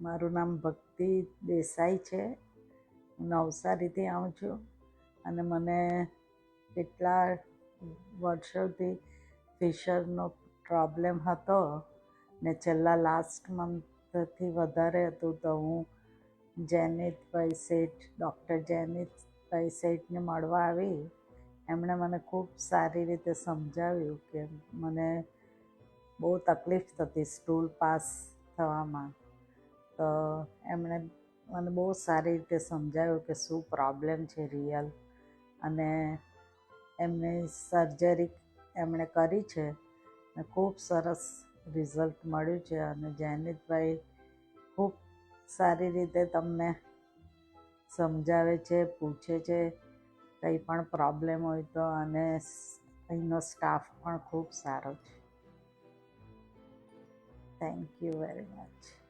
મારું નામ ભક્તિ દેસાઈ છે. હું નવસારીથી આવું છું અને મને કેટલા વર્ષોથી ફિશરનો પ્રોબ્લેમ હતો ને છેલ્લા લાસ્ટ મંથથી વધારે હતું. તો હું જેનિતભાઈ શેઠ, ડૉક્ટર જેનિતભાઈ શેઠને મળવા આવી. એમણે મને ખૂબ સારી રીતે સમજાવ્યું કે મને બહુ તકલીફ થતી સ્ટૂલ પાસ થવામાં. તો એમણે મને બહુ સારી રીતે સમજાવ્યું કે શું પ્રોબ્લેમ છે રિયલ, અને એમની સર્જરી એમણે કરી છે ને ખૂબ સરસ રિઝલ્ટ મળ્યું છે. અને જેનિતભાઈ ખૂબ સારી રીતે તમને સમજાવે છે, પૂછે છે કંઈ પણ પ્રોબ્લેમ હોય તો, અને અહીંનો સ્ટાફ પણ ખૂબ સારો છે. Thank you very much.